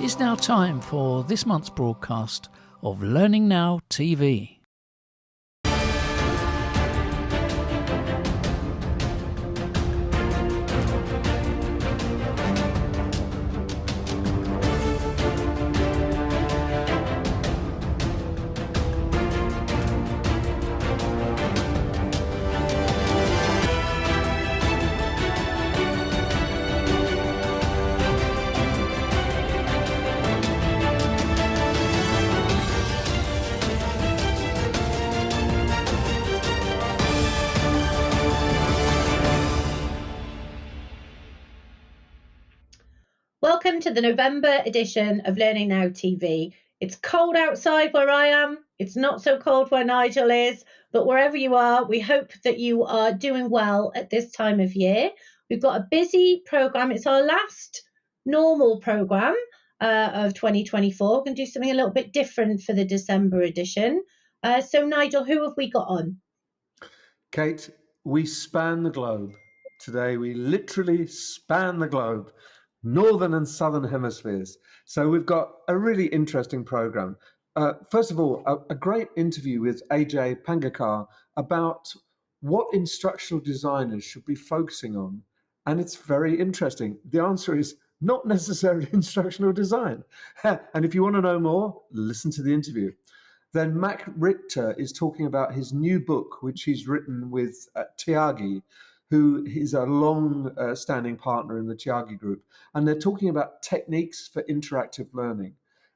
It's now time for this month's broadcast of Learning Now TV. Welcome to the November edition of Learning Now TV. It's cold outside where I am. It's not so cold where Nigel is, but wherever you are, we hope that you are doing well at this time of year. We've got a busy programme. It's our last normal programme of 2024. We're going to do something a little bit different for the December edition. So Nigel, who have we got on? Kate, we span the globe. Today we literally span the globe. Northern and Southern hemispheres. So we've got a really interesting program. First of all, a great interview with AJ Pangakar about what instructional designers should be focusing on. And it's very interesting. The answer is not necessarily instructional design. And if you want to know more, listen to the interview. Then Mac Richter is talking about his new book, which he's written with Tyagi, who is a long-standing partner in the Tyagi group. And they're talking about techniques for interactive learning.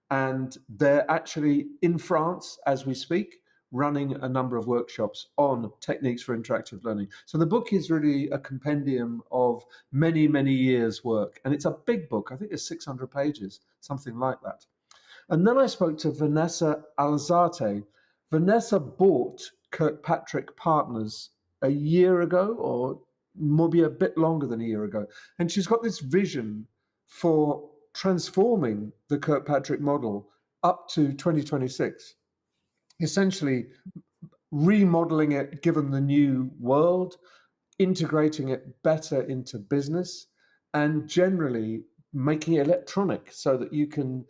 And they're actually in France, as we speak, running a number of workshops on techniques for interactive learning. So the book is really a compendium of many, many years' work. And it's a big book. I think it's 600 pages, something like that. And then I spoke to Vanessa Alzate. Vanessa bought Kirkpatrick Partners a year ago, or maybe a bit longer than a year ago. And she's got this vision for transforming the Kirkpatrick model up to 2026, essentially remodeling it given the new world, integrating it better into business, and generally making it electronic so that you can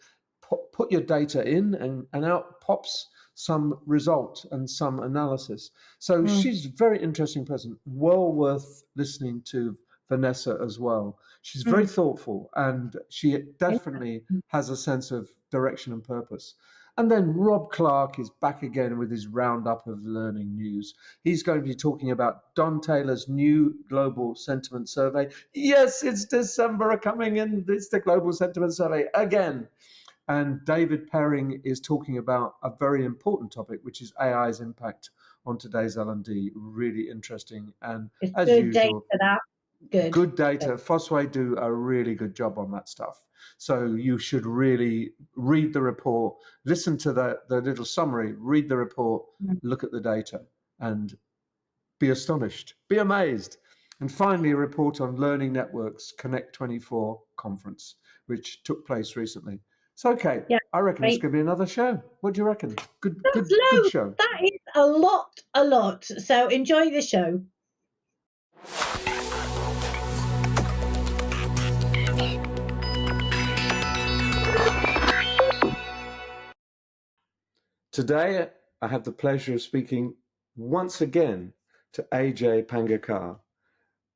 put your data in and out pops some result and some analysis. So she's a very interesting person, well worth listening to Vanessa as well. She's very thoughtful and she definitely has a sense of direction and purpose. And then Rob Clark is back again with his roundup of learning news. He's going to be talking about Don Taylor's new Global Sentiment Survey. Yes, it's December coming and it's the Global Sentiment Survey again. And David Perring is talking about a very important topic, which is AI's impact on today's L&D. Really interesting. And It's as good usual, data, that. Good data. Fosway do a really good job on that stuff. So you should really read the report, listen to the little summary, read the report, look at the data, and be astonished, be amazed. And finally, a report on Learning Networks Connect 24 conference, which took place recently. So, okay, yeah, I reckon it's going to be another show. What do you reckon? Good show. That is a lot. So enjoy the show. Today, I have the pleasure of speaking once again to AJ Pangakar.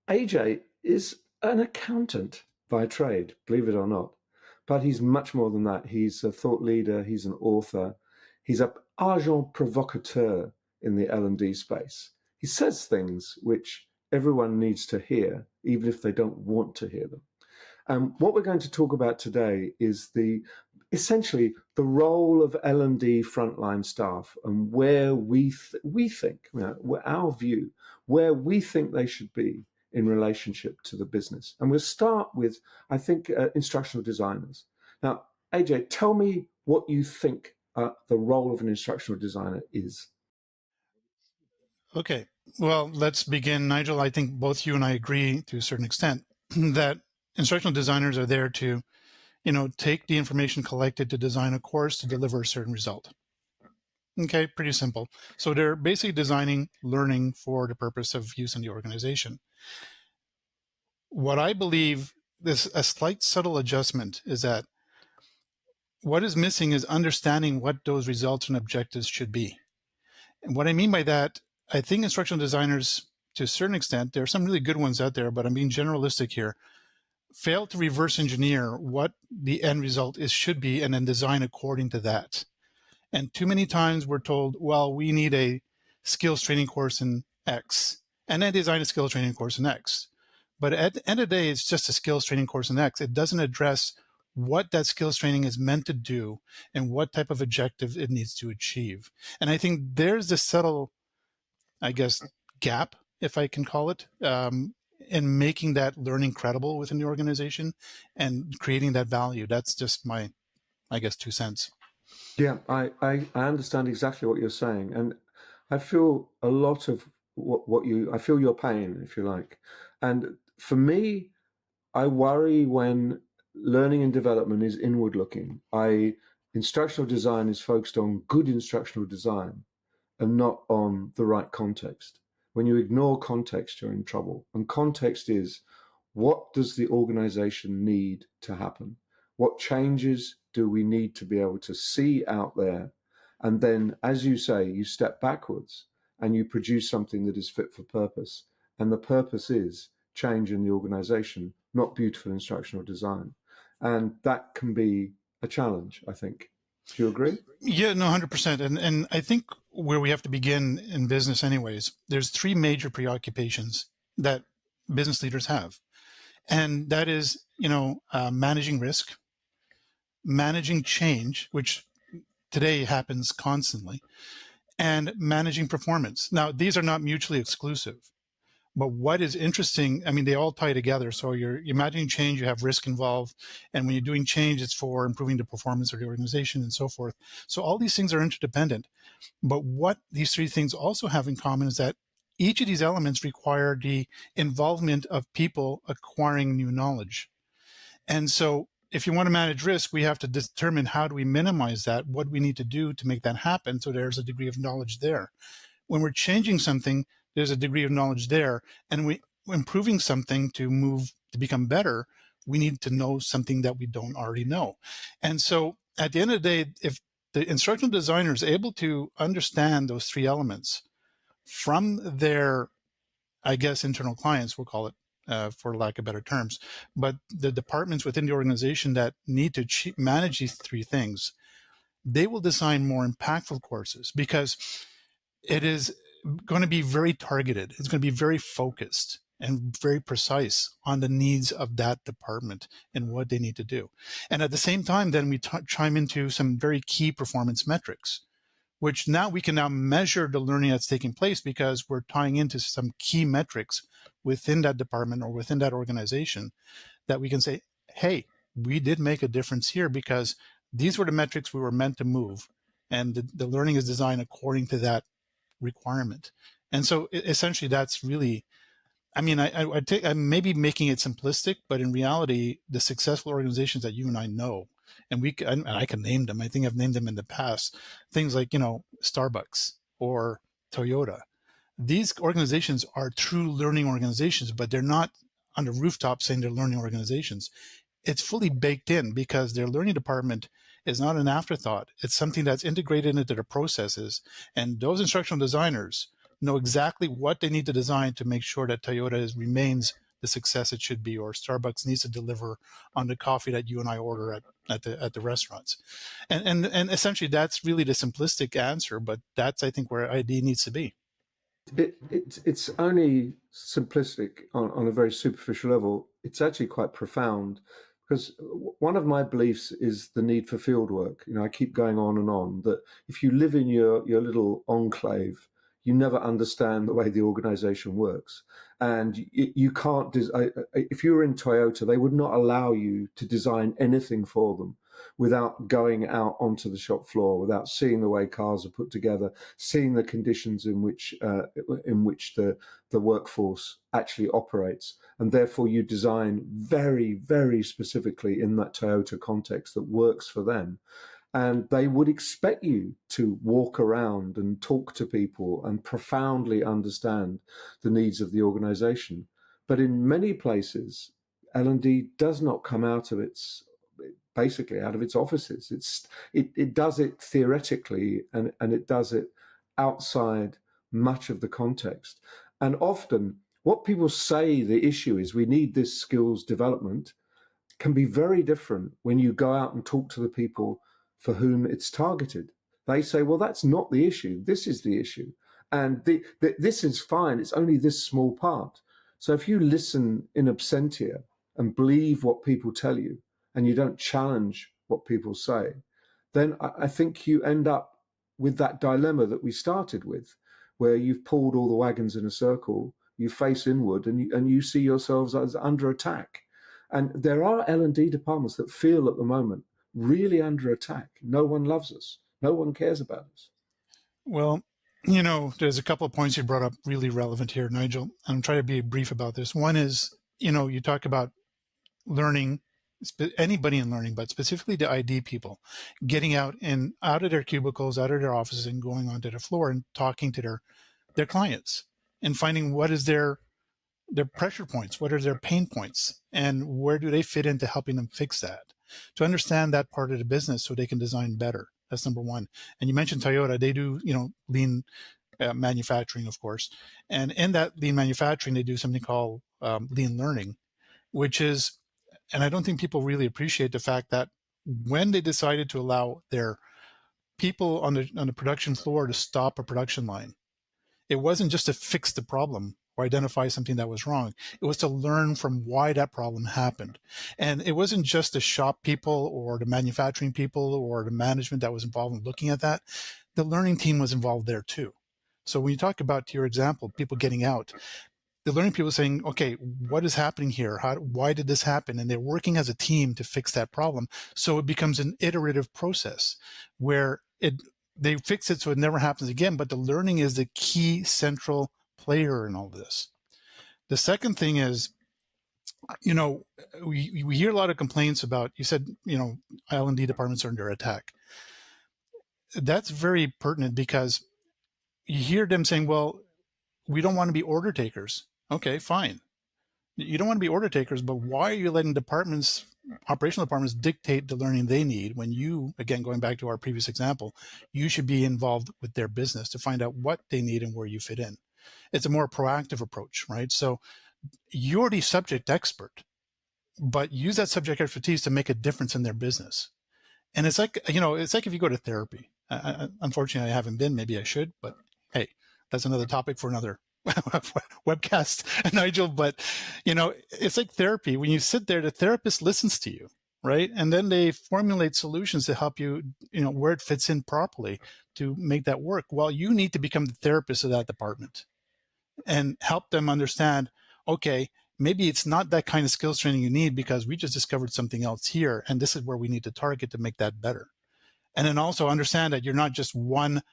AJ is an accountant by trade, believe it or not. But he's much more than that. He's a thought leader. He's an author. He's an agent provocateur in the L&D space. He says things which everyone needs to hear, even if they don't want to hear them. And what we're going to talk about today is essentially the role of L&D frontline staff and where we think, our view, where we think they should be in relationship to the business. And we'll start with, I think, instructional designers. Now, AJ, tell me what you think the role of an instructional designer is. Okay, well, let's begin, Nigel. I think both you and I agree to a certain extent that instructional designers are there to, take the information collected to design a course to deliver a certain result. Okay, pretty simple. So they're basically designing learning for the purpose of use in the organization. What I believe is a slight subtle adjustment is that what is missing is understanding what those results and objectives should be. And what I mean by that, I think instructional designers, to a certain extent, there are some really good ones out there, but I'm being generalistic here, fail to reverse engineer what the end result is should be and then design according to that. And too many times we're told, well, we need a skills training course in X, and then design a skills training course in X. But at the end of the day, it's just a skills training course in X. It doesn't address what that skills training is meant to do and what type of objective it needs to achieve. And I think there's this subtle, I guess, gap, if I can call it, in making that learning credible within the organization and creating that value. That's just my, I guess, 2 cents. Yeah, I understand exactly what you're saying. And I feel a lot of I feel your pain, if you like. And for me, I worry when learning and development is inward looking. Instructional design is focused on good instructional design and not on the right context. When you ignore context, you're in trouble. And context is, what does the organization need to happen? What changes do we need to be able to see out there? And then, as you say, you step backwards and you produce something that is fit for purpose. And the purpose is change in the organization, not beautiful instructional design. And that can be a challenge, I think. Do you agree? Yeah, no, 100%. And I think where we have to begin in business anyways, there's 3 major preoccupations that business leaders have. And that is, managing risk, managing change, which today happens constantly, and managing performance. Now, these are not mutually exclusive. But what is interesting, I mean, they all tie together. So you're imagining change, you have risk involved. And when you're doing change, it's for improving the performance of the organization and so forth. So all these things are interdependent. But what these 3 things also have in common is that each of these elements require the involvement of people acquiring new knowledge. And so if you want to manage risk, we have to determine how do we minimize that, what do we need to do to make that happen. So there's a degree of knowledge there. When we're changing something, there's a degree of knowledge there. And we're improving something to become better, we need to know something that we don't already know. And so at the end of the day, if the instructional designer is able to understand those 3 elements from their, I guess, internal clients, we'll call it, for lack of better terms, but the departments within the organization that need to manage these 3 things, they will design more impactful courses because it is going to be very targeted. It's going to be very focused and very precise on the needs of that department and what they need to do. And at the same time, then we chime into some very key performance metrics, which now we can now measure the learning that's taking place because we're tying into some key metrics within that department or within that organization that we can say, hey, we did make a difference here because these were the metrics we were meant to move. And the learning is designed according to that requirement. And so essentially that's really, I mean, I'm maybe making it simplistic, but in reality, the successful organizations that you and I know, and I can name them, I think I've named them in the past, things like, Starbucks or Toyota. These organizations are true learning organizations, but they're not on the rooftop saying they're learning organizations. It's fully baked in because their learning department is not an afterthought. It's something that's integrated into their processes. And those instructional designers know exactly what they need to design to make sure that Toyota remains the success it should be, or Starbucks needs to deliver on the coffee that you and I order at the restaurants. And essentially that's really the simplistic answer, but that's, I think, where ID needs to be. It's only simplistic on a very superficial level. It's actually quite profound because one of my beliefs is the need for field work. I keep going on and on that if you live in your little enclave, you never understand the way the organization works. And you can't, if you were in Toyota, they would not allow you to design anything for them without going out onto the shop floor, without seeing the way cars are put together, seeing the conditions in which the workforce actually operates. And therefore you design very, very specifically in that Toyota context that works for them. And they would expect you to walk around and talk to people and profoundly understand the needs of the organization. But in many places, L&D does not come out of its basically out of its offices. It does it theoretically, and it does it outside much of the context. And often what people say the issue is, we need this skills development, can be very different when you go out and talk to the people for whom it's targeted. They say, well, that's not the issue. This is the issue. And this is fine. It's only this small part. So if you listen in absentia and believe what people tell you, and you don't challenge what people say, then I think you end up with that dilemma that we started with, where you've pulled all the wagons in a circle, you face inward, and you see yourselves as under attack. And there are L&D departments that feel at the moment really under attack. No one loves us. No one cares about us. Well, you know, there's a couple of points you brought up really relevant here, Nigel. I'm trying to be brief about this. One is, you know, you talk about learning, anybody in learning, but specifically the ID people, getting out of their cubicles, out of their offices, and going onto the floor and talking to their clients and finding what is their pressure points, what are their pain points, and where do they fit into helping them fix that, to understand that part of the business so they can design better. That's number one. And you mentioned Toyota. They do, you know, lean manufacturing, of course. And in that lean manufacturing, they do something called lean learning, which is, and I don't think people really appreciate the fact that when they decided to allow their people on the production floor to stop a production line, it wasn't just to fix the problem or identify something that was wrong. It was to learn from why that problem happened. And it wasn't just the shop people or the manufacturing people or the management that was involved in looking at that. The learning team was involved there too. So when you talk about your example, people getting out, the learning people saying, okay, what is happening here? Why did this happen? And they're working as a team to fix that problem. So it becomes an iterative process where they fix it so it never happens again, but the learning is the key central player in all this. The second thing is, you know, we hear a lot of complaints about, you said, you know, L&D departments are under attack. That's very pertinent because you hear them saying, well, we don't want to be order takers. Okay, fine. You don't want to be order takers, but why are you letting operational departments dictate the learning they need when you, again, going back to our previous example, you should be involved with their business to find out what they need and where you fit in. It's a more proactive approach, right? So you're the subject expert, but use that subject expertise to make a difference in their business. And it's like, you know, it's like if you go to therapy. Unfortunately, I haven't been. Maybe I should, but hey, that's another topic for another webcast, Nigel. But, you know, it's like therapy. When you sit there, the therapist listens to you, right? And then they formulate solutions to help you, you know, where it fits in properly to make that work. Well, you need to become the therapist of that department and help them understand, okay, maybe it's not that kind of skills training you need because we just discovered something else here. And this is where we need to target to make that better. And then also understand that you're not just one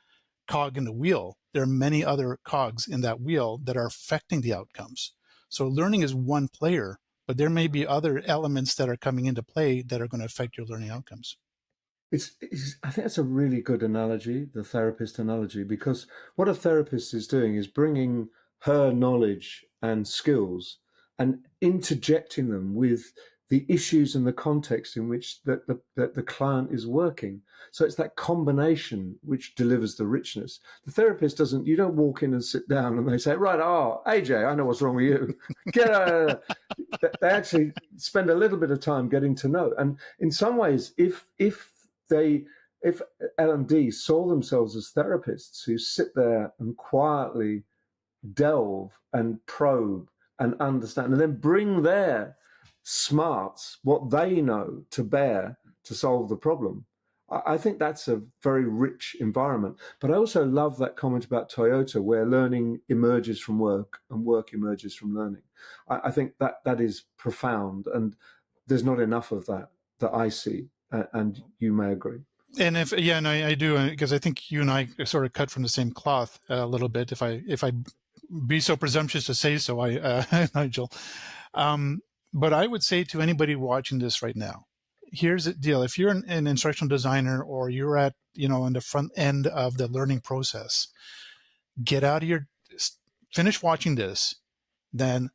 cog in the wheel. There are many other cogs in that wheel that are affecting the outcomes. So learning is one player, but there may be other elements that are coming into play that are going to affect your learning outcomes. I think that's a really good analogy, the therapist analogy, because what a therapist is doing is bringing her knowledge and skills and interjecting them with the issues and the context in which the client is working. So it's that combination which delivers the richness. The therapist doesn't, you don't walk in and sit down and they say, right, AJ, I know what's wrong with you. Get out of there. They actually spend a little bit of time getting to know. And in some ways, if L&D saw themselves as therapists who sit there and quietly delve and probe and understand and then bring their smarts, what they know, to bear to solve the problem, I think that's a very rich environment. But I also love that comment about Toyota, where learning emerges from work and work emerges from learning. I think that is profound, and there's not enough of that I see, and you may agree. And and I do, because I think you and I are sort of cut from the same cloth a little bit. If I be so presumptuous to say so, Nigel. But I would say to anybody watching this right now, here's the deal. If you're an instructional designer or you're at, on the front end of the learning process, finish watching this, then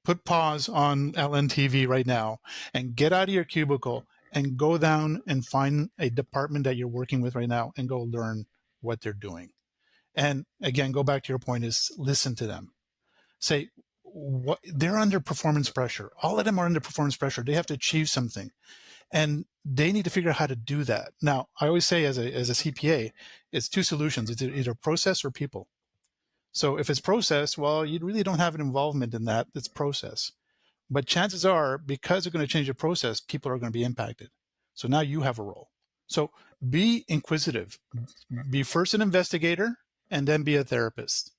put pause on LNTV right now and get out of your cubicle and go down and find a department that you're working with right now and go learn what they're doing. And again, go back to your point is listen to them. Say, what they're under performance pressure. All of them are under performance pressure. They have to achieve something. And they need to figure out how to do that. Now, I always say as a CPA, it's two solutions. It's either process or people. So if it's process, well, you really don't have an involvement in that. It's process. But chances are, because they're going to change the process, people are going to be impacted. So now you have a role. So be inquisitive. Be first an investigator and then be a therapist.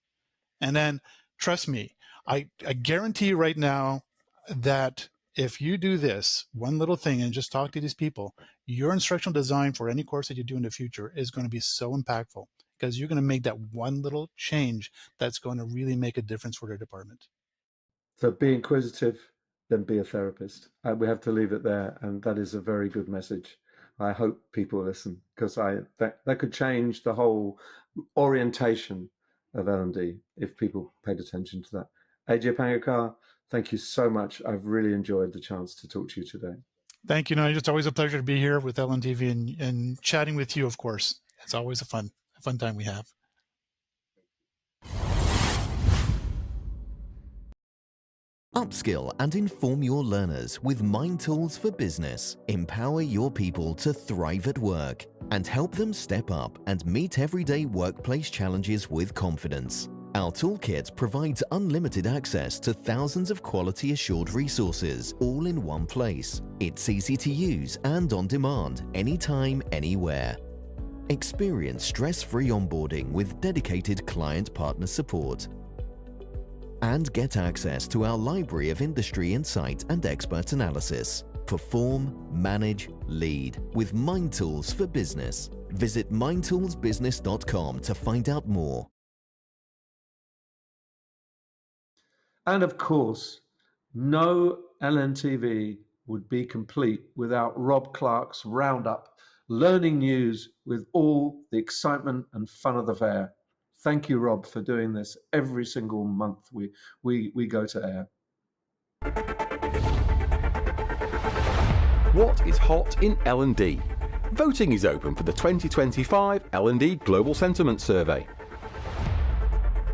And then trust me, I guarantee you right now that if you do this one little thing and just talk to these people, your instructional design for any course that you do in the future is going to be so impactful because you're going to make that one little change that's going to really make a difference for their department. So be inquisitive, then be a therapist. We have to leave it there. And that is a very good message. I hope people listen because that could change the whole orientation of L&D if people paid attention to that. Ajay Pangakar, thank you so much. I've really enjoyed the chance to talk to you today. Thank you, Nigel. It's always a pleasure to be here with LNTV and chatting with you, of course. It's always a fun time we have. Upskill and inform your learners with Mind Tools for Business. Empower your people to thrive at work and help them step up and meet everyday workplace challenges with confidence. Our toolkit provides unlimited access to thousands of quality-assured resources, all in one place. It's easy to use and on demand, anytime, anywhere. Experience stress-free onboarding with dedicated client partner support. And get access to our library of industry insight and expert analysis. Perform, manage, lead with Mind Tools for Business. Visit mindtoolsbusiness.com to find out more. And of course, no LNTV would be complete without Rob Clark's Roundup, learning news with all the excitement and fun of the fair. Thank you, Rob, for doing this every single month we go to air. What is hot in L&D? Voting is open for the 2025 L&D Global Sentiment Survey.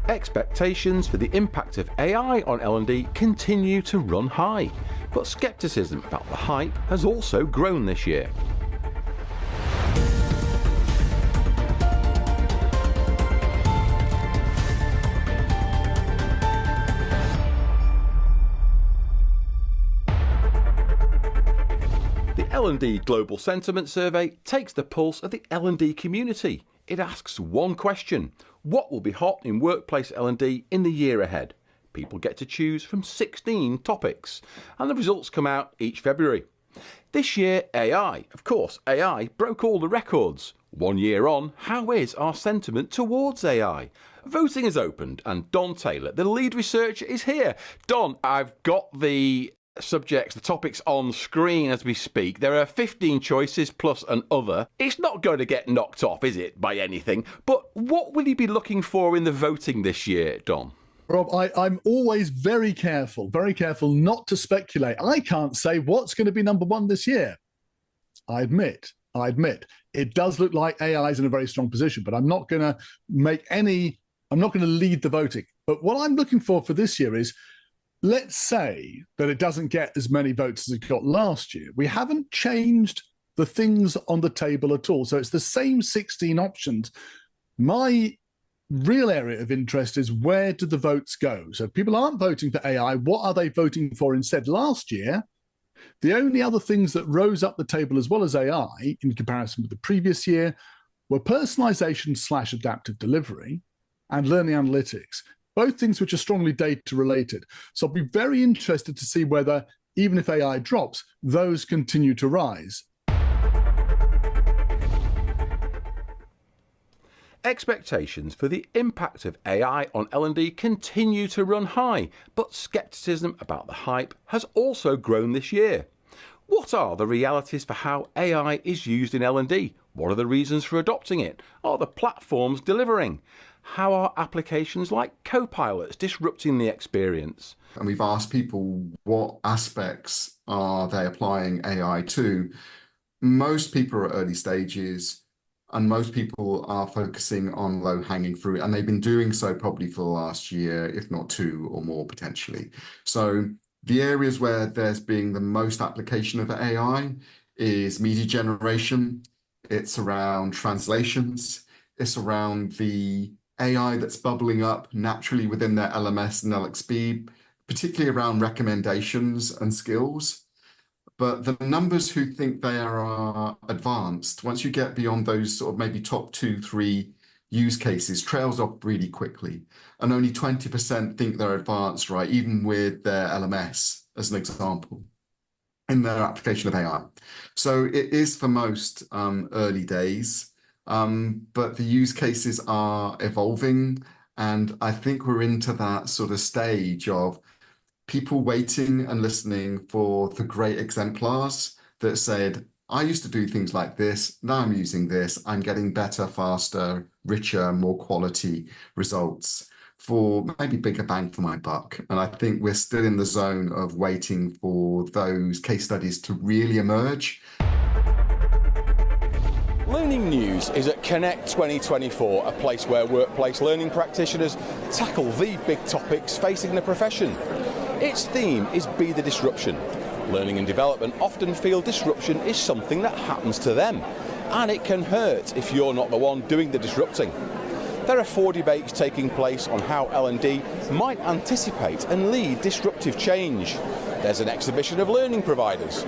Expectations for the impact of AI on L&D continue to run high, but skepticism about the hype has also grown this year. The L&D Global Sentiment Survey takes the pulse of the L&D community. It asks one question: what will be hot in workplace L&D in the year ahead? People get to choose from 16 topics, and the results come out each February. This year, AI. Of course, AI broke all the records. 1 year on, how is our sentiment towards AI? Voting has opened, and Don Taylor, the lead researcher, is here. Don, I've got the topics on screen as we speak. There are 15 choices plus an other. It's not going to get knocked off, is it, by anything? But what will you be looking for in the voting this year, Don? Rob, I'm always very careful not to speculate. I can't say what's going to be number one this year. I admit, it does look like AI is in a very strong position, but I'm not going to lead the voting. But what I'm looking for this year is, let's say that it doesn't get as many votes as it got last year. We haven't changed the things on the table at all. So it's the same 16 options. My real area of interest is, where do the votes go? So if people aren't voting for AI, what are they voting for instead? Last year, the only other things that rose up the table as well as AI in comparison with the previous year were personalization / adaptive delivery and learning analytics. Both things which are strongly data related. So I'll be very interested to see whether, even if AI drops, those continue to rise. Expectations for the impact of AI on L&D continue to run high, but skepticism about the hype has also grown this year. What are the realities for how AI is used in L&D? What are the reasons for adopting it? Are the platforms delivering? How are applications like Copilots disrupting the experience? And we've asked people what aspects are they applying AI to. most people are at early stages, and most people are focusing on low-hanging fruit, and they've been doing so probably for the last year, if not two or more potentially. So the areas where there's been the most application of AI is media generation, it's around translations, it's around the AI that's bubbling up naturally within their LMS and LXP, particularly around recommendations and skills. But the numbers who think they are advanced, once you get beyond those sort of maybe top 2, 3 use cases, trails off really quickly. And only 20% think they're advanced, right? Even with their LMS, as an example, in their application of AI. So it is for most early days, but the use cases are evolving. And I think we're into that sort of stage of people waiting and listening for the great exemplars that said, I used to do things like this, now I'm using this, I'm getting better, faster, richer, more quality results for maybe bigger bang for my buck. And I think we're still in the zone of waiting for those case studies to really emerge. Learning News is at Connect 2024, a place where workplace learning practitioners tackle the big topics facing the profession. Its theme is Be the Disruption. Learning and development often feel disruption is something that happens to them, and it can hurt if you're not the one doing the disrupting. There are 4 debates taking place on how L&D might anticipate and lead disruptive change. There's an exhibition of learning providers.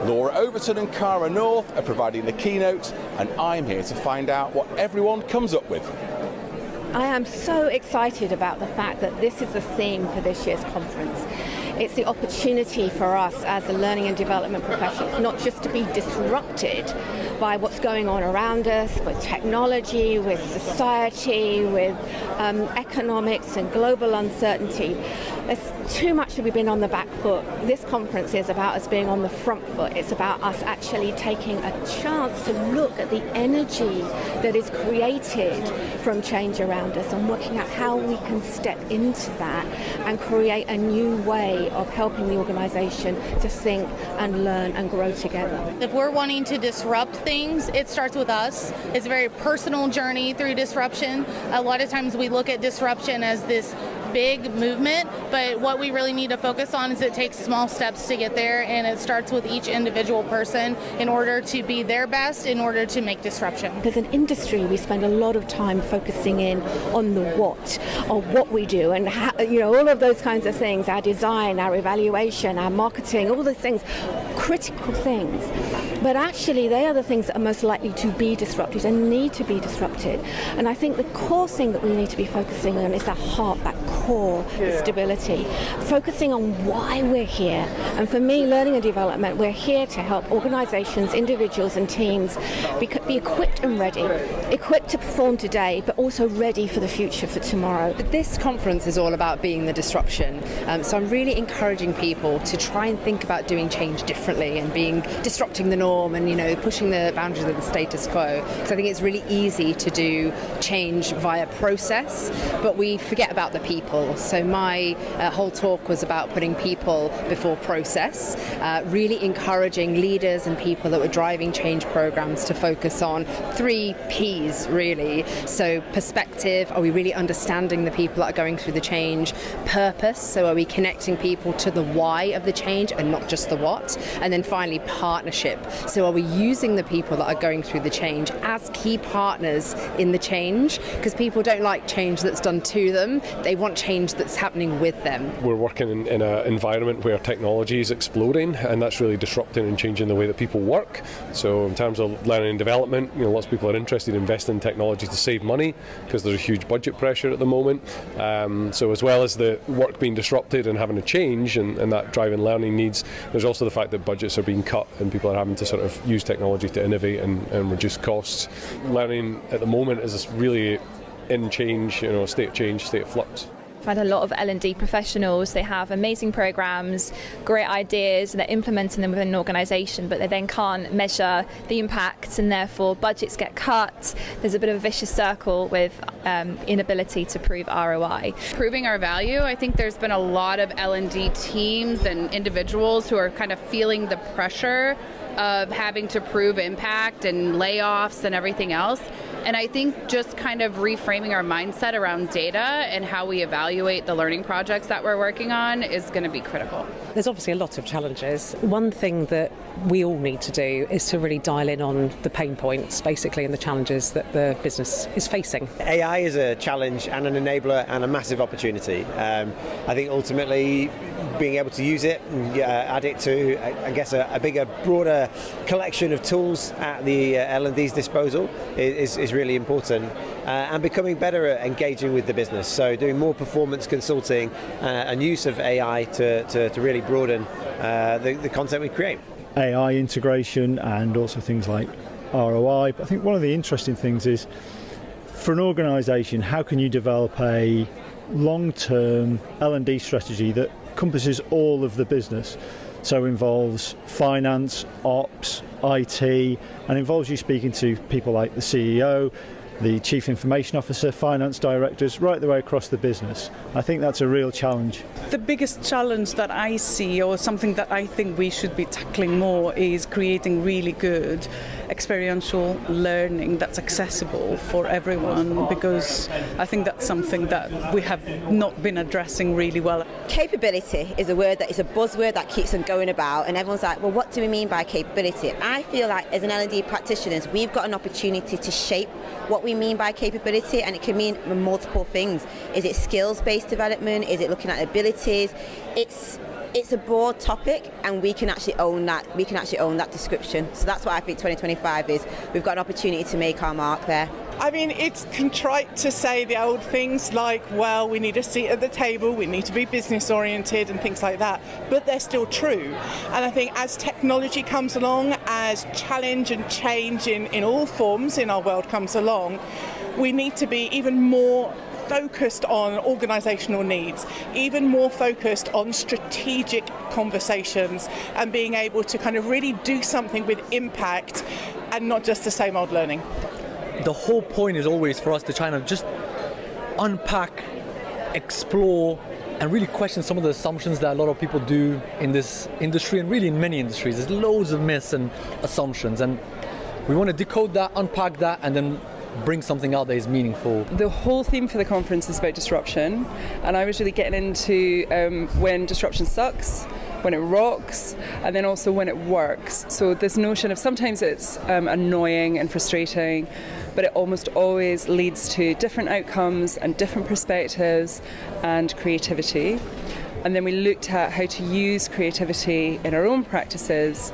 Laura Overton and Cara North are providing the keynote, and I'm here to find out what everyone comes up with. I am so excited about the fact that this is the theme for this year's conference. It's the opportunity for us as a learning and development professionals not just to be disrupted by what's going on around us, with technology, with society, with economics and global uncertainty. There's too much that we've been on the back foot. This conference is about us being on the front foot. It's about us actually taking a chance to look at the energy that is created from change around us and working out how we can step into that and create a new way of helping the organisation to think and learn and grow together. If we're wanting to disrupt things, it starts with us. It's a very personal journey through disruption. A lot of times we look at disruption as this big movement, but what we really need to focus on is it takes small steps to get there, and it starts with each individual person in order to be their best, in order to make disruption. As an industry, we spend a lot of time focusing in on the what, on what we do, and how, all of those kinds of things, our design, our evaluation, our marketing, all those things, critical things. But actually, they are the things that are most likely to be disrupted and need to be disrupted. And I think the core thing that we need to be focusing on is that heart, that core, the stability, focusing on why we're here. And for me, learning and development, we're here to help organizations, individuals and teams be equipped and ready, equipped to perform today, but also ready for the future, for tomorrow. This conference is all about being the disruption. So I'm really encouraging people to try and think about doing change differently and disrupting the norm and, pushing the boundaries of the status quo. So I think it's really easy to do change via process, but we forget about the people. So my whole talk was about putting people before process, really encouraging leaders and people that were driving change programs to focus on 3 Ps really. So perspective, are we really understanding the people that are going through the change? Purpose, so are we connecting people to the why of the change and not just the what? And then finally partnership, so are we using the people that are going through the change as key partners in the change? Because people don't like change that's done to them, they want change that's happening with them. We're working in an environment where technology is exploding, and that's really disrupting and changing the way that people work. So in terms of learning and development, lots of people are interested in investing in technology to save money because there's a huge budget pressure at the moment. So as well as the work being disrupted and having to change and that driving learning needs, there's also the fact that budgets are being cut and people are having to sort of use technology to innovate and reduce costs. Learning at the moment is really in change, state of change, state of flux. I've had a lot of L&D professionals. They have amazing programs, great ideas, and they're implementing them within an organisation, but they then can't measure the impact, and therefore budgets get cut. There's a bit of a vicious circle with inability to prove ROI. Proving our value, I think there's been a lot of L&D teams and individuals who are kind of feeling the pressure of having to prove impact and layoffs and everything else. And I think just kind of reframing our mindset around data and how we evaluate the learning projects that we're working on is going to be critical. There's obviously a lot of challenges. One thing that we all need to do is to really dial in on the pain points, basically, and the challenges that the business is facing. AI is a challenge and an enabler and a massive opportunity. I think ultimately being able to use it and add it to, I guess, a bigger, broader collection of tools at the L&D's disposal is really important. And becoming better at engaging with the business. So doing more performance consulting and use of AI to really broaden the content we create. AI integration and also things like ROI. But I think one of the interesting things is, for an organisation, how can you develop a long-term L&D strategy that encompasses all of the business? So involves finance, ops, IT, and involves you speaking to people like the CEO, the Chief Information Officer, finance directors, right the way across the business. I think that's a real challenge. The biggest challenge that I see, or something that I think we should be tackling more, is creating really good experiential learning that's accessible for everyone, because I think that's something that we have not been addressing really well. Capability is a word that is a buzzword that keeps on going about, and everyone's like, well, what do we mean by capability? I feel like as an L&D practitioners, we've got an opportunity to shape what we mean by capability, and it can mean multiple things. Is it skills-based development? Is it looking at abilities? It's a broad topic, and we can actually own that. We can actually own that description. So that's what I think 2025 is. We've got an opportunity to make our mark there. I mean, it's contrite to say the old things like, well, we need a seat at the table, we need to be business oriented and things like that, but they're still true. And I think as technology comes along, as challenge and change in all forms in our world comes along, we need to be even more focused on organisational needs, even more focused on strategic conversations and being able to kind of really do something with impact and not just the same old learning. The whole point is always for us to try and just unpack, explore, and really question some of the assumptions that a lot of people do in this industry, and really in many industries. There's loads of myths and assumptions, and we want to decode that, unpack that, and then bring something out that is meaningful. The whole theme for the conference is about disruption, and I was really getting into when disruption sucks, when it rocks, and then also when it works. So this notion of sometimes it's annoying and frustrating, but it almost always leads to different outcomes and different perspectives and creativity. And then we looked at how to use creativity in our own practices,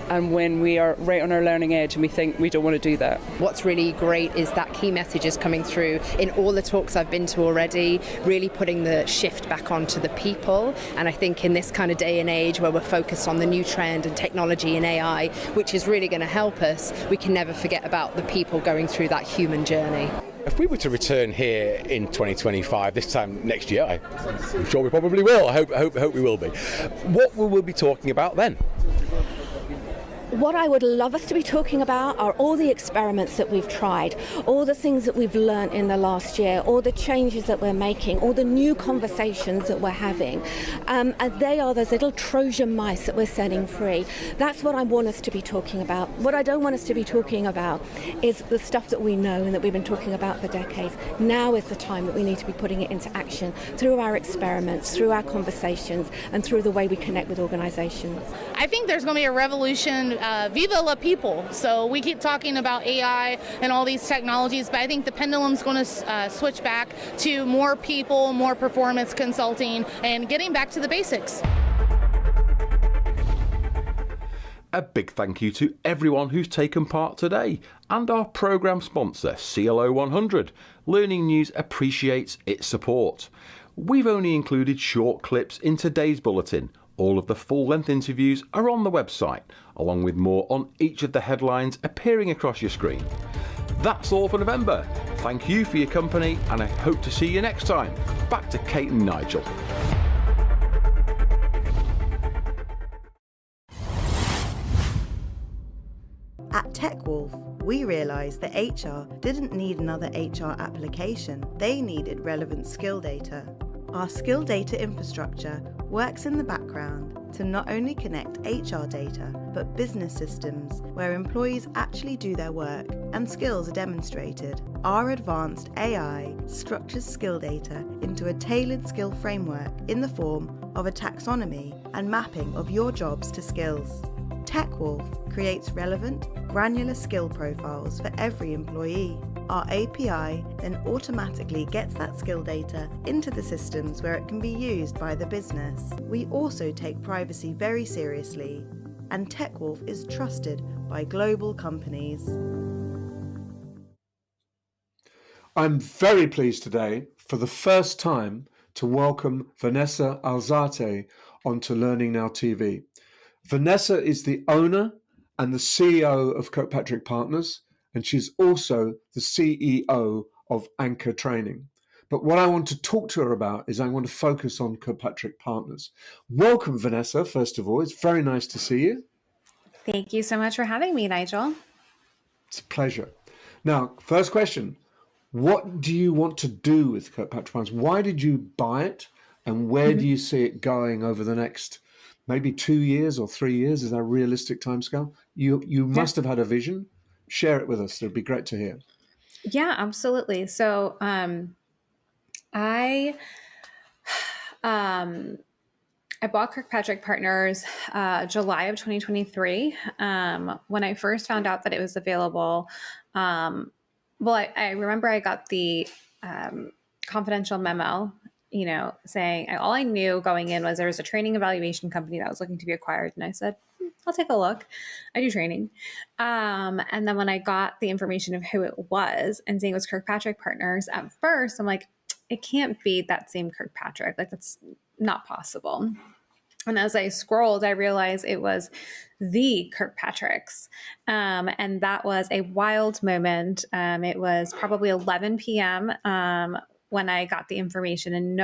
and when we are right on our learning edge and we think we don't want to do that. What's really great is that key message is coming through in all the talks I've been to already, really putting the shift back onto the people. And I think in this kind of day and age where we're focused on the new trend and technology and AI, which is really going to help us, we can never forget about the people going through that human journey. If we were to return here in 2025, this time next year, I'm sure we probably will. I hope we will be. What will we be talking about then? What I would love us to be talking about are all the experiments that we've tried, all the things that we've learned in the last year, all the changes that we're making, all the new conversations that we're having. And they are those little Trojan mice that we're setting free. That's what I want us to be talking about. What I don't want us to be talking about is the stuff that we know and that we've been talking about for decades. Now is the time that we need to be putting it into action through our experiments, through our conversations, and through the way we connect with organizations. I think there's going to be a revolution. Viva la people. So we keep talking about AI and all these technologies, but I think the pendulum's going to switch back to more people, more performance consulting, and getting back to the basics. A big thank you to everyone who's taken part today, and our programme sponsor, CLO 100. Learning News appreciates its support. We've only included short clips in today's bulletin. All of the full-length interviews are on the website, along with more on each of the headlines appearing across your screen. That's all for November. Thank you for your company, and I hope to see you next time. Back to Kate and Nigel. At TechWolf, we realised that HR didn't need another HR application. They needed relevant skill data. Our skill data infrastructure works in the background to not only connect HR data, but business systems where employees actually do their work and skills are demonstrated. Our advanced AI structures skill data into a tailored skill framework in the form of a taxonomy and mapping of your jobs to skills. TechWolf creates relevant, granular skill profiles for every employee. Our API then automatically gets that skill data into the systems where it can be used by the business. We also take privacy very seriously, and TechWolf is trusted by global companies. I'm very pleased today, for the first time, to welcome Vanessa Alzate onto Learning Now TV. Vanessa is the owner and the CEO of Kirkpatrick Partners, and she's also the CEO of Anchor Training. But what I want to talk to her about is I want to focus on Kirkpatrick Partners. Welcome, Vanessa, first of all. It's very nice to see you. Thank you so much for having me, Nigel. It's a pleasure. Now, first question, what do you want to do with Kirkpatrick Partners? Why did you buy it, and where do you see it going over the next maybe 2 years or 3 years? Is that a realistic timescale? You must have had a vision. Share it with us. It'd be great to hear. Yeah, absolutely. So I bought Kirkpatrick Partners July of 2023. When I first found out that it was available, I remember I got the confidential memo, saying all I knew going in was there was a training evaluation company that was looking to be acquired. And I said, I'll take a look. I do training. And then when I got the information of who it was and saying it was Kirkpatrick Partners, at first I'm like, it can't be that same Kirkpatrick. Like, that's not possible. And as I scrolled, I realized it was the Kirkpatricks. And that was a wild moment. It was probably 11 p.m. When I got the information, and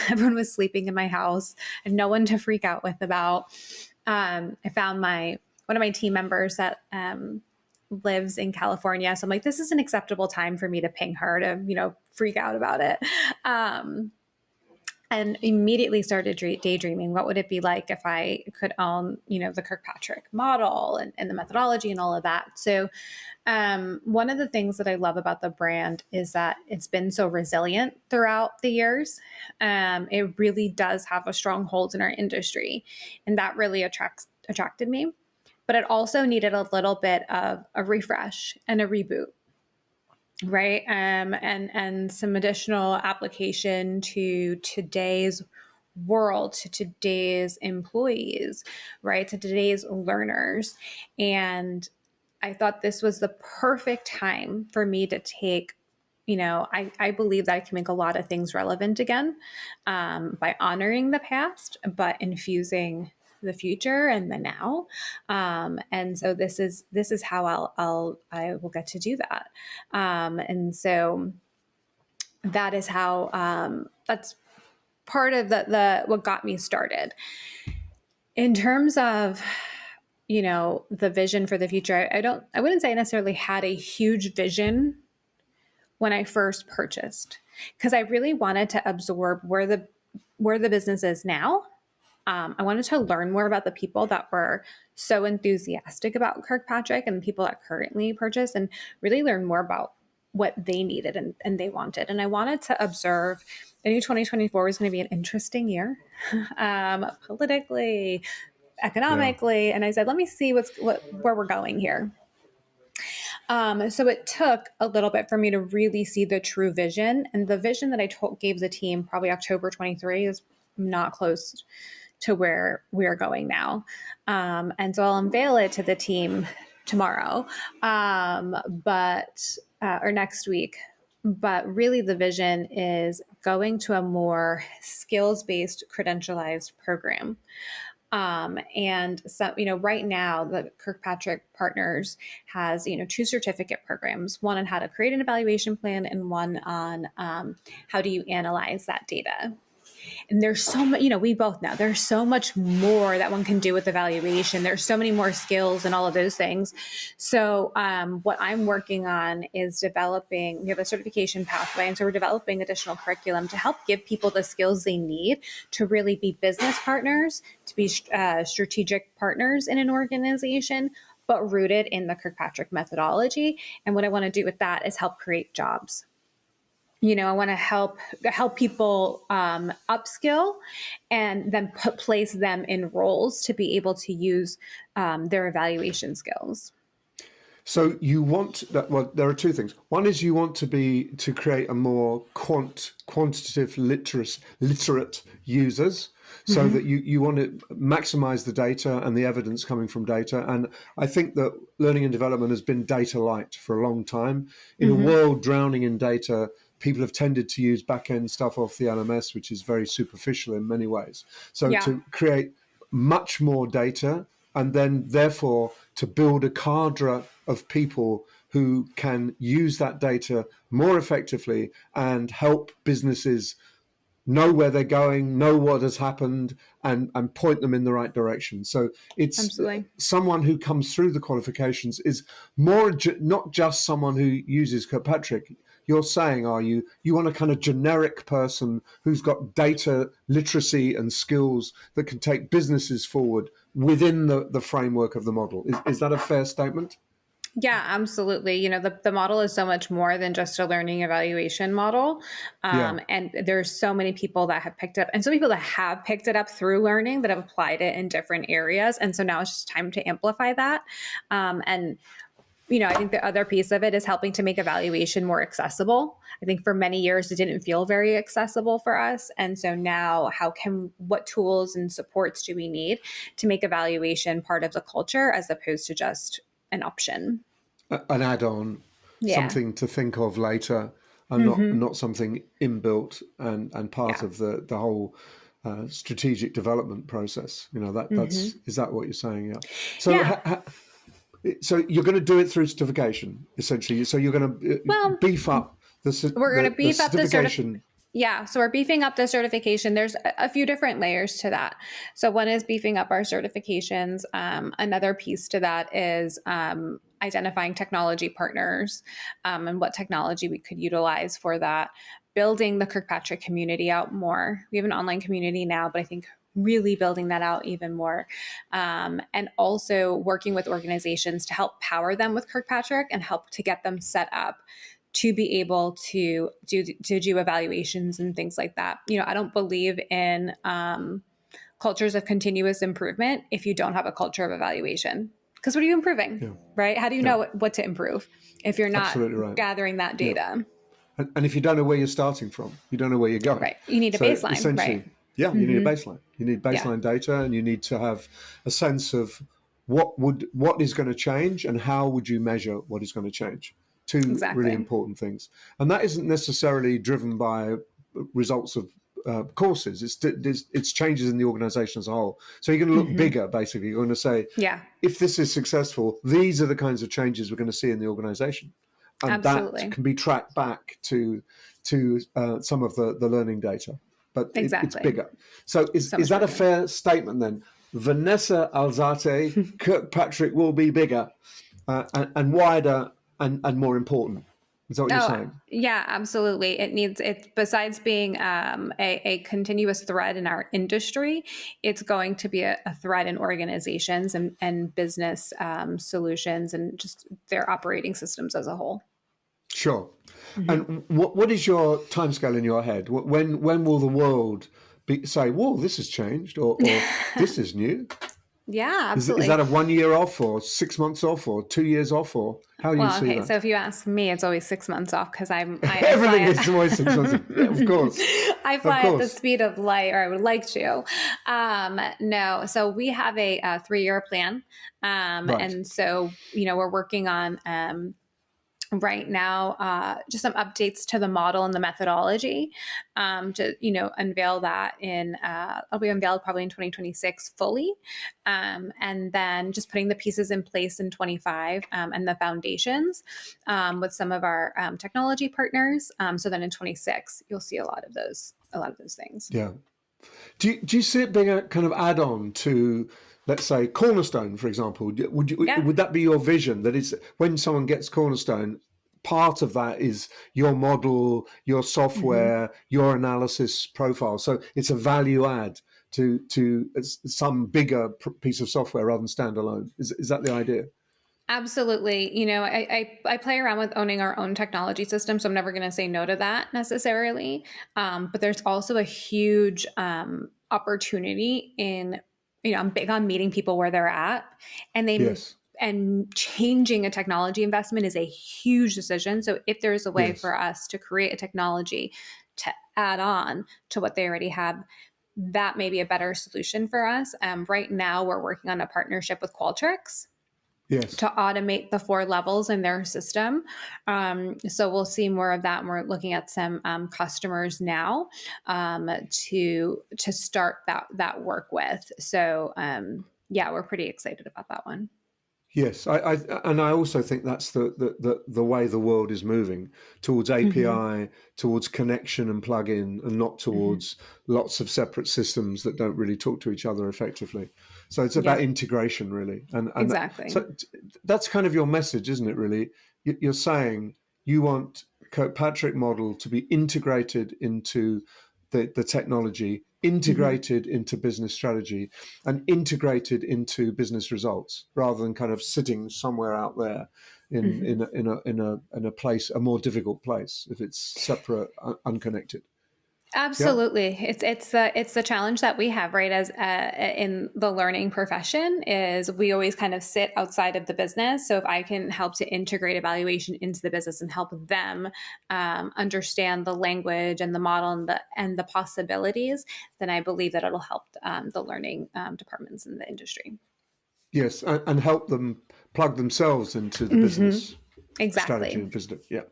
everyone was sleeping in my house and no one to freak out with about. I found one of my team members that lives in California. So I'm like, this is an acceptable time for me to ping her to, freak out about it. And immediately started daydreaming. What would it be like if I could own, the Kirkpatrick model and the methodology and all of that? So one of the things that I love about the brand is that it's been so resilient throughout the years. It really does have a strong hold in our industry, and that really attracted me. But it also needed a little bit of a refresh and a reboot. Right. And some additional application to today's world, to today's employees, right, to today's learners. And I thought this was the perfect time for me to take, I believe that I can make a lot of things relevant again by honoring the past, but infusing the future and the now. And so this is how I will get to do that. And so that is how, that's part of what got me started. In terms of, the vision for the future, I wouldn't say I necessarily had a huge vision when I first purchased, because I really wanted to absorb where the business is now. I wanted to learn more about the people that were so enthusiastic about Kirkpatrick and the people that currently purchase, and really learn more about what they needed and they wanted. And I wanted to observe. I knew 2024 was going to be an interesting year, politically, economically. Yeah. And I said, let me see where we're going here. So it took a little bit for me to really see the true vision. And the vision that I gave the team probably October 23 is not close to where we're going now. And so I'll unveil it to the team tomorrow, or next week. But really the vision is going to a more skills-based credentialized program. And so, right now the Kirkpatrick Partners has, 2 certificate programs, one on how to create an evaluation plan and one on how do you analyze that data. And there's so much, we both know there's so much more that one can do with evaluation. There's so many more skills and all of those things. So what I'm working on is developing, we have a certification pathway. And so we're developing additional curriculum to help give people the skills they need to really be business partners, to be strategic partners in an organization, but rooted in the Kirkpatrick methodology. And what I want to do with that is help create jobs. I want to help people upskill and then place them in roles to be able to use their evaluation skills. So you want that? Well, there are two things. One is you want to create a more quantitative literate users, so that you want to maximize the data and the evidence coming from data. And I think that learning and development has been data light for a long time. In a world drowning in data, people have tended to use back-end stuff off the LMS, which is very superficial in many ways. So to create much more data, and then therefore to build a cadre of people who can use that data more effectively and help businesses know where they're going, know what has happened, and point them in the right direction. So it's Absolutely. Someone who comes through the qualifications is more not just someone who uses Kirkpatrick. You're saying, are you want a kind of generic person who's got data literacy and skills that can take businesses forward within the framework of the model. Is that a fair statement? Yeah, absolutely. The model is so much more than just a learning evaluation model. And there's so many people that have picked it up, and so many people that have picked it up through learning that have applied it in different areas. And so now it's just time to amplify that. I think the other piece of it is helping to make evaluation more accessible. I think for many years, it didn't feel very accessible for us. And so now what tools and supports do we need to make evaluation part of the culture as opposed to just an option? An add-on, something to think of later, and not something inbuilt and part of the whole strategic development process. Is that what you're saying? Yeah. So so you're going to do it through certification, essentially. So you're going to beef up we're going to beef up the certification. Yeah, so we're beefing up the certification. There's a few different layers to that. So one is beefing up our certifications. Another piece to that is identifying technology partners and what technology we could utilize for that. Building the Kirkpatrick community out more. We have an online community now, but I think really building that out even more. And also working with organizations to help power them with Kirkpatrick and help to get them set up to be able to do evaluations and things like that. I don't believe in cultures of continuous improvement if you don't have a culture of evaluation. Because what are you improving, right? How do you know what to improve if you're not gathering that data? Yeah. And if you don't know where you're starting from, you don't know where you're going. Right. You need a baseline, right? Yeah, you need a baseline. You need baseline data, and you need to have a sense of what is going to change and how would you measure what is going to change. Two really important things. And that isn't necessarily driven by results of courses. It's changes in the organization as a whole. So you're going to look bigger, basically. You're going to say, if this is successful, these are the kinds of changes we're going to see in the organization. And that can be tracked back to some of the learning data. But it's bigger. So is that a fair statement then? Vanessa Alzate, Kirkpatrick will be bigger and wider and more important. Is that what you're saying? Yeah, absolutely. It's besides being a continuous thread in our industry, it's going to be a thread in organizations and business solutions and just their operating systems as a whole. Sure. And what is your timescale in your head? When will the world say, "Whoa, this has changed," or "This is new"? Yeah, absolutely. Is that a 1 year off, or 6 months off, or 2 years off, or how do you see that? So if you ask me, it's always 6 months off because everything is always 6 months off. Yeah, of course. I fly at the speed of light, or I would like to. No, so we have a 3-year plan, and so we're working on. Right now, just some updates to the model and the methodology to, unveil that it'll be unveiled probably in 2026 fully. And then just putting the pieces in place in 25 and the foundations with some of our technology partners. So then in 26, you'll see a lot of those things. Yeah. Do you see it being a kind of add-on to, let's say, Cornerstone, for example? Would that be your vision, that it's when someone gets Cornerstone, part of that is your model, your software, your analysis profile? So it's a value add to some bigger piece of software rather than standalone. Is that the idea? Absolutely. You know, I play around with owning our own technology system, so I'm never going to say no to that necessarily. But there's also a huge opportunity in, you know, I'm big on meeting people where they're at, and Yes. and changing a technology investment is a huge decision. So if there's a way Yes. for us to create a technology to add on to what they already have, that may be a better solution for us. Right now, we're working on a partnership with Qualtrics Yes. to automate the 4 levels in their system. So we'll see more of that. And we're looking at some customers now to start that work with. So yeah, we're pretty excited about that one. Yes, and I also think that's the way the world is moving towards API, towards connection and plug-in, and not towards lots of separate systems that don't really talk to each other effectively. So it's about integration, really, and Exactly. so that's kind of your message, isn't it? Really, you're saying you want Kirkpatrick model to be integrated into the technology, integrated into business strategy, and integrated into business results, rather than kind of sitting somewhere out there in a place, a more difficult place, if it's separate, unconnected. Absolutely. It's the challenge that we have, right? As in the learning profession, is we always kind of sit outside of the business. So if I can help to integrate evaluation into the business and help them understand the language and the model and the possibilities, then I believe that it'll help the learning departments in the industry. Yes, and help them plug themselves into the business strategy Exactly. and business. Yeah.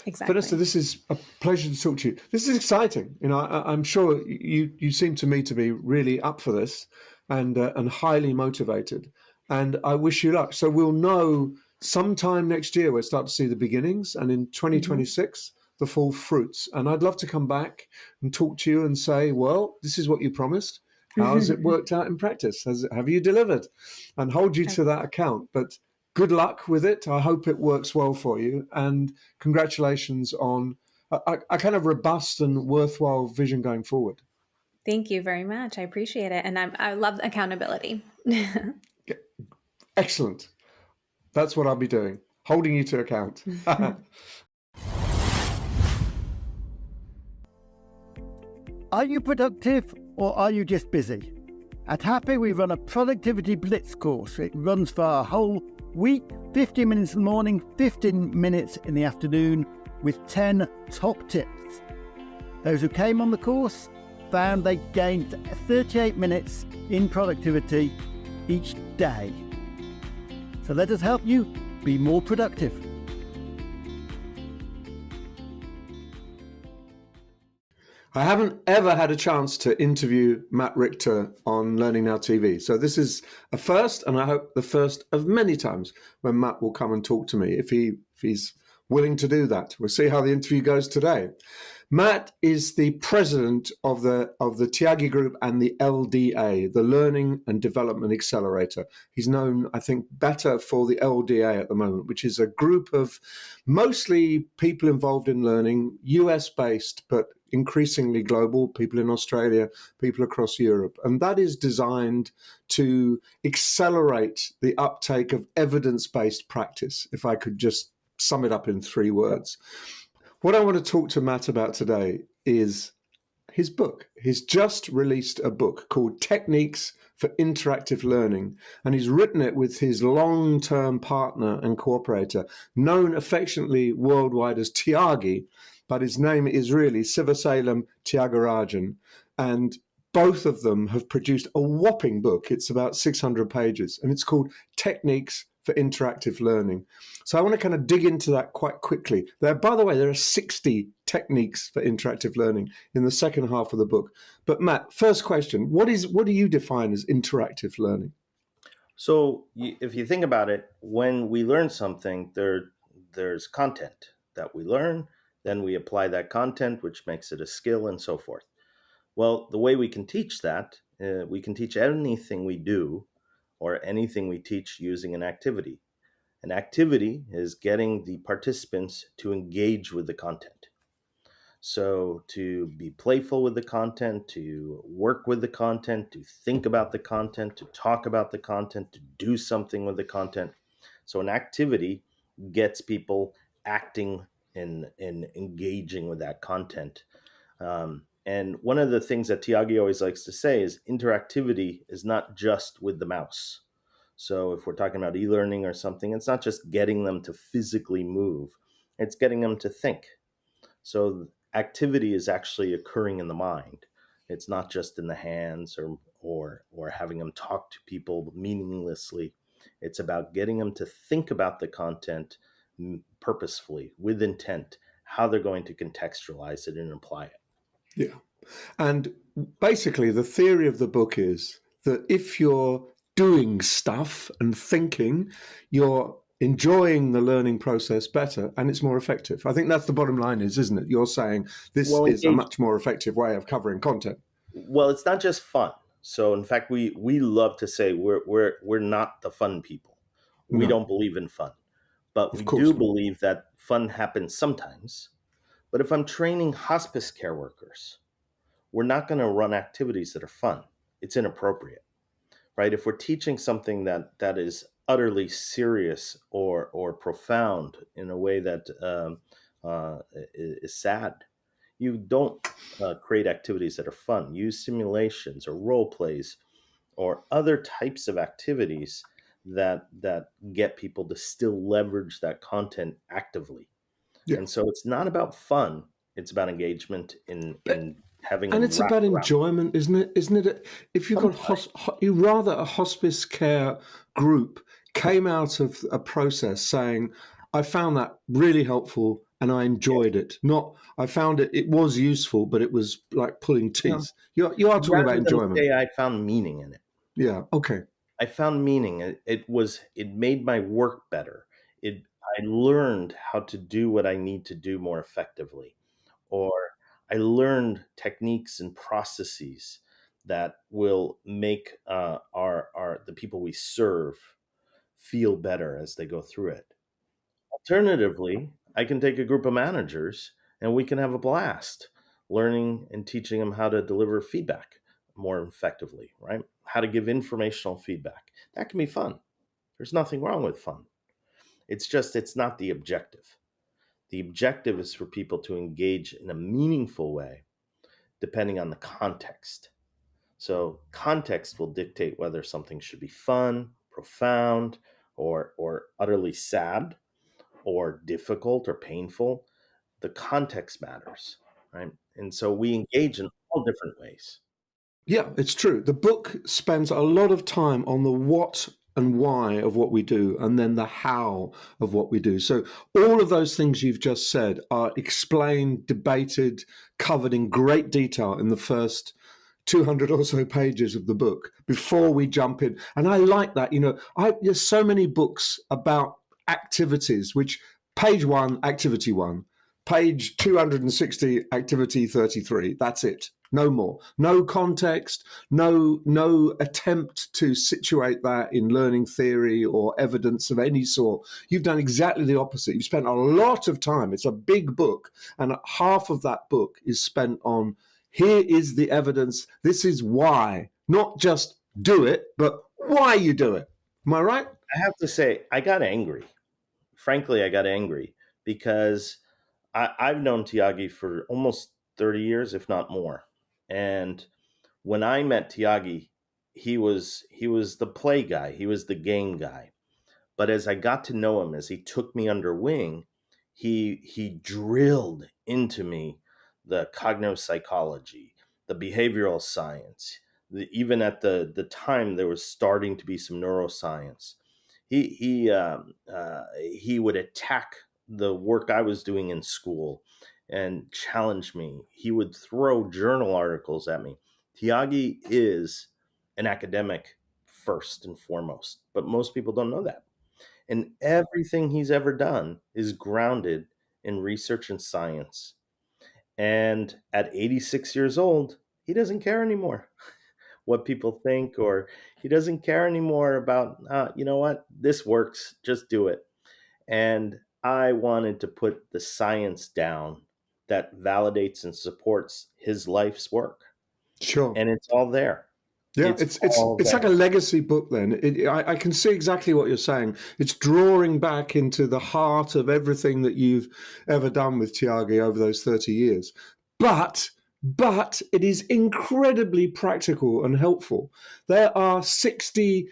Exactly. Vanessa, this is a pleasure to talk to you. This is exciting. You know, I'm sure you seem to me to be really up for this and highly motivated. And I wish you luck. So we'll know sometime next year we'll start to see the beginnings, and in 2026 the full fruits. And I'd love to come back and talk to you and say, well, this is what you promised. How has it worked out in practice? Have you delivered? And hold you to that account. But good luck with it. I hope it works well for you. And congratulations on a kind of robust and worthwhile vision going forward. Thank you very much. I appreciate it. And I love accountability. Excellent. That's what I'll be doing, holding you to account. Are you productive or are you just busy? At Happy, we run a productivity blitz course. It runs for a whole week, 15 minutes in the morning, 15 minutes in the afternoon, with 10 top tips. Those who came on the course found they gained 38 minutes in productivity each day. So let us help you be more productive. I haven't ever had a chance to interview Matt Richter on Learning Now TV. So this is a first, and I hope the first of many times when Matt will come and talk to me, if he's willing to do that. We'll see how the interview goes today. Matt is the president of the Tyagi Group and the LDA, the Learning and Development Accelerator. He's known, I think, better for the LDA at the moment, which is a group of mostly people involved in learning, US-based, but increasingly global, people in Australia, people across Europe. And that is designed to accelerate the uptake of evidence-based practice, if I could just sum it up in 3 words. What I want to talk to Matt about today is his book. He's just released a book called Techniques for Interactive Learning, and he's written it with his long-term partner and cooperator, known affectionately worldwide as Tyagi, but his name is really Sivasalam Tyagarajan. And both of them have produced a whopping book. It's about 600 pages, and it's called Techniques for Interactive Learning. So I want to kind of dig into that quite quickly. By the way, there are 60 techniques for interactive learning in the second half of the book. But Matt, first question, what do you define as interactive learning? So if you think about it, when we learn something, there's content that we learn, then we apply that content, which makes it a skill and so forth. Well, the way we can teach that, we can teach anything we do or anything we teach using an activity. An activity is getting the participants to engage with the content. So, to be playful with the content, to work with the content, to think about the content, to talk about the content, to do something with the content. So, an activity gets people acting and engaging with that content. And one of the things that Tiagi always likes to say is interactivity is not just with the mouse. So if we're talking about e-learning or something, it's not just getting them to physically move, it's getting them to think. So activity is actually occurring in the mind. It's not just in the hands or having them talk to people meaninglessly. It's about getting them to think about the content purposefully, with intent, how they're going to contextualize it and apply it. Yeah. And basically, the theory of the book is that if you're doing stuff and thinking, you're enjoying the learning process better and it's more effective. I think that's the bottom line isn't it? You're saying this is a much more effective way of covering content. Well, it's not just fun. So in fact, we love to say we're not the fun people. We don't believe in fun. But we do believe that fun happens sometimes. But if I'm training hospice care workers, we're not going to run activities that are fun. It's inappropriate, right? If we're teaching something that is utterly serious or profound in a way that is sad, you don't create activities that are fun. Use simulations or role plays or other types of activities that get people to still leverage that content actively. Yeah. And so it's not about fun; it's about engagement in having. And it's about enjoyment, isn't it? Isn't it? If you've got you rather a hospice care group came out of a process saying, "I found that really helpful and I enjoyed it." Not, "I found it was useful, but it was like pulling teeth." You are talking about enjoyment. Say I found meaning in it. Yeah. Okay. I found meaning. It made my work better. I learned how to do what I need to do more effectively, or I learned techniques and processes that will make the people we serve feel better as they go through it. Alternatively, I can take a group of managers and we can have a blast learning and teaching them how to deliver feedback more effectively, right? How to give informational feedback. That can be fun. There's nothing wrong with fun. It's not the objective. The objective is for people to engage in a meaningful way, depending on the context. So context will dictate whether something should be fun, profound, or utterly sad, or difficult or painful. The context matters, right? And so we engage in all different ways. Yeah, it's true. The book spends a lot of time on the what and why of what we do, and then the how of what we do. So all of those things you've just said are explained, debated, covered in great detail in the first 200 or so pages of the book before we jump in. And I like that. There's so many books about activities, which page 1, activity 1, page 260, activity 33. That's it. No more. No context, no attempt to situate that in learning theory or evidence of any sort. You've done exactly the opposite. You've spent a lot of time. It's a big book, and half of that book is spent on here is the evidence. This is why. Not just do it, but why you do it. Am I right? I have to say, I got angry. Frankly, I got angry because I've known Tiagi for almost 30 years, if not more. And when I met Tiagi, he was the play guy. He was the game guy. But as I got to know him, as he took me under wing, he drilled into me the cognitive psychology, the behavioral science. Even at the time, there was starting to be some neuroscience. He would attack the work I was doing in school and challenge me. He would throw journal articles at me. Tiagi is an academic first and foremost, but most people don't know that. And everything he's ever done is grounded in research and science. And at 86 years old, he doesn't care anymore what people think, or he doesn't care anymore about, you know what, this works, just do it. And I wanted to put the science down that validates and supports his life's work. Sure. And it's all there. Yeah, It's it's all like a there. legacy book. Then I can see exactly what you're saying. It's drawing back into the heart of everything that you've ever done with Tiagi over those 30 years. But it is incredibly practical and helpful. There are 60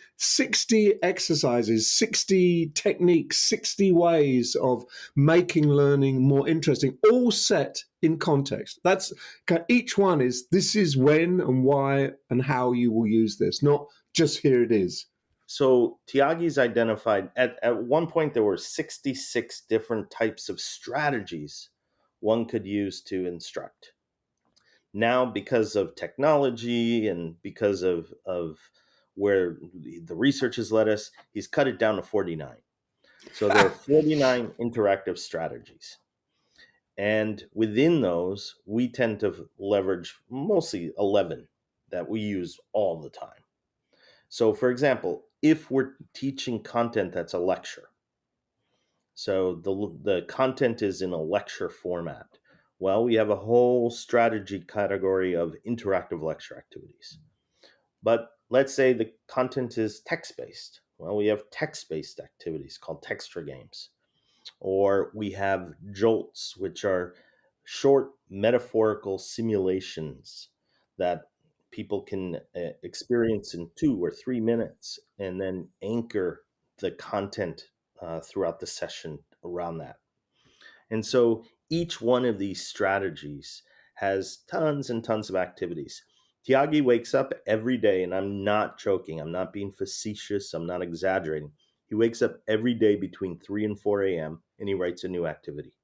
exercises, 60 techniques, 60 ways of making learning more interesting, all set in context. That's each one is, this is when and why and how you will use this, not just here it is. So Tiagi's identified at one point there were 66 different types of strategies one could use to instruct. Now, because of technology and because of where the research has led us, he's cut it down to 49. So there are 49 interactive strategies. And within those, we tend to leverage mostly 11 that we use all the time. So, for example, if we're teaching content that's a lecture, so the content is in a lecture format, well, we have a whole strategy category of interactive lecture activities. But let's say the content is text-based. Well, we have text-based activities called texture games. Or we have jolts, which are short metaphorical simulations that people can experience in 2 or 3 minutes and then anchor the content throughout the session around that. And so each one of these strategies has tons and tons of activities. Tiagi wakes up every day, and I'm not joking, I'm not being facetious, I'm not exaggerating. He wakes up every day between 3 and 4 a.m. and he writes a new activity.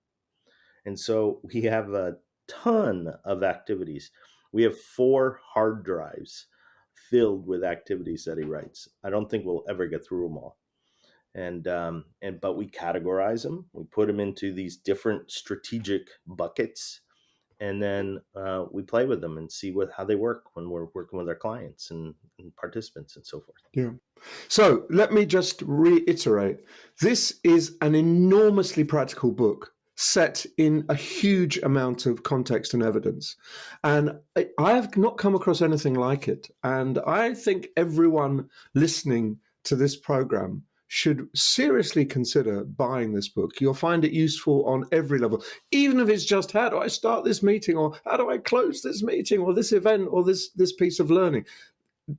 And so we have a ton of activities. We have 4 hard drives filled with activities that he writes. I don't think we'll ever get through them all. But we categorize them. We put them into these different strategic buckets, and then we play with them and see how they work when we're working with our clients and participants and so forth. Yeah. So let me just reiterate. This is an enormously practical book set in a huge amount of context and evidence. And I have not come across anything like it. And I think everyone listening to this program should seriously consider buying this book. You'll find it useful on every level, even if it's just, how do I start this meeting, or how do I close this meeting, or this event, or this piece of learning.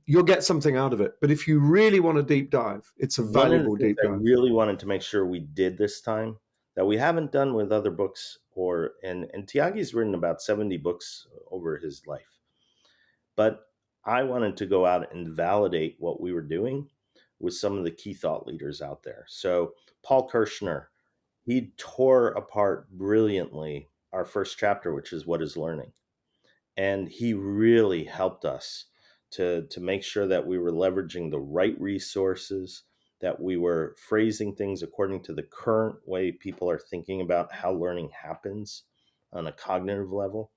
You'll get something out of it. But if you really want a deep dive, it's a valuable One of the things deep dive. I really wanted to make sure we did this time that we haven't done with other books, and Tiagi's written about 70 books over his life. But I wanted to go out and validate what we were doing with some of the key thought leaders out there. So Paul Kirshner, he tore apart brilliantly our first chapter, which is What is Learning? And he really helped us to make sure that we were leveraging the right resources, that we were phrasing things according to the current way people are thinking about how learning happens on a cognitive level.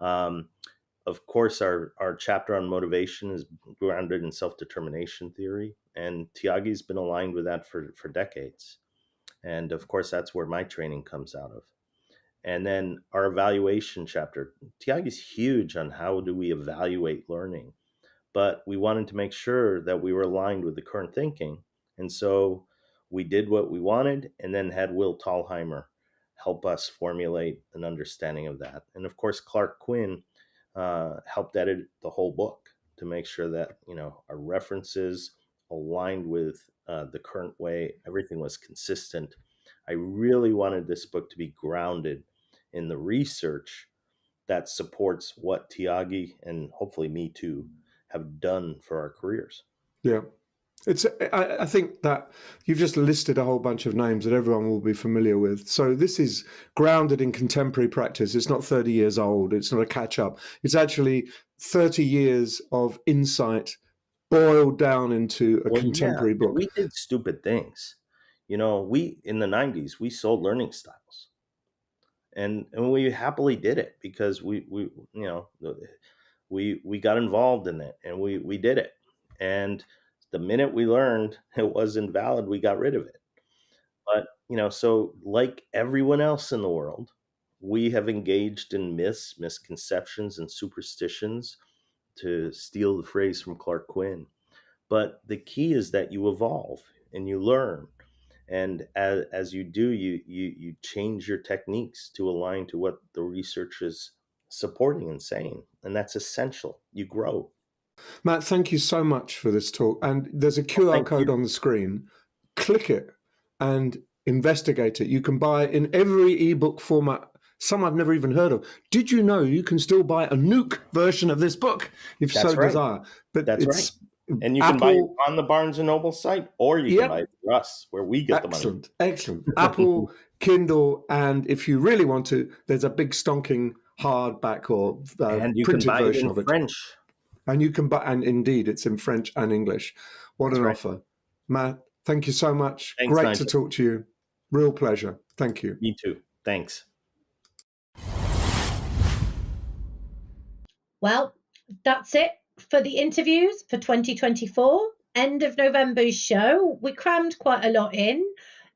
Of course, our chapter on motivation is grounded in self-determination theory, and Tiagi's been aligned with that for decades. And of course, that's where my training comes out of. And then our evaluation chapter, Tiagi's huge on how do we evaluate learning, but we wanted to make sure that we were aligned with the current thinking. And so we did what we wanted, and then had Will Thalheimer help us formulate an understanding of that. And of course, Clark Quinn helped edit the whole book to make sure that, our references aligned with the current way, everything was consistent. I really wanted this book to be grounded in the research that supports what Tiagi, and hopefully me too, have done for our careers. Yeah. I think that you've just listed a whole bunch of names that everyone will be familiar with. So this is grounded in contemporary practice. It's not 30 years old. It's not a catch up. It's actually 30 years of insight boiled down into a contemporary book. We did stupid things. We, in the 90s, we sold learning styles. And we happily did it because we we got involved in it, and we did it. And the minute we learned it wasn't valid, we got rid of it. But, so like everyone else in the world, we have engaged in myths, misconceptions, and superstitions, to steal the phrase from Clark Quinn. But the key is that you evolve and you learn. And as you do, you change your techniques to align to what the research is supporting and saying. And that's essential. You grow. Matt, thank you so much for this talk. And there's a QR code on the screen. Click it and investigate it. You can buy it in every ebook format, some I've never even heard of. Did you know you can still buy a Nuke version of this book if That's so right. desire? But That's it's right. And you can buy it on the Barnes & Noble site, or you can buy it through us, where we get the money. Excellent. Apple, Kindle, and if you really want to, there's a big stonking hardback or and you printed can buy version it in of it. French. And you can buy, and indeed, it's in French and English. What an offer. Matt, thank you so much. Thanks, Great Nigel. to talk to you. Real pleasure. Thank you. Me too. Thanks. Well, that's it for the interviews for 2024. End of November's show. We crammed quite a lot in.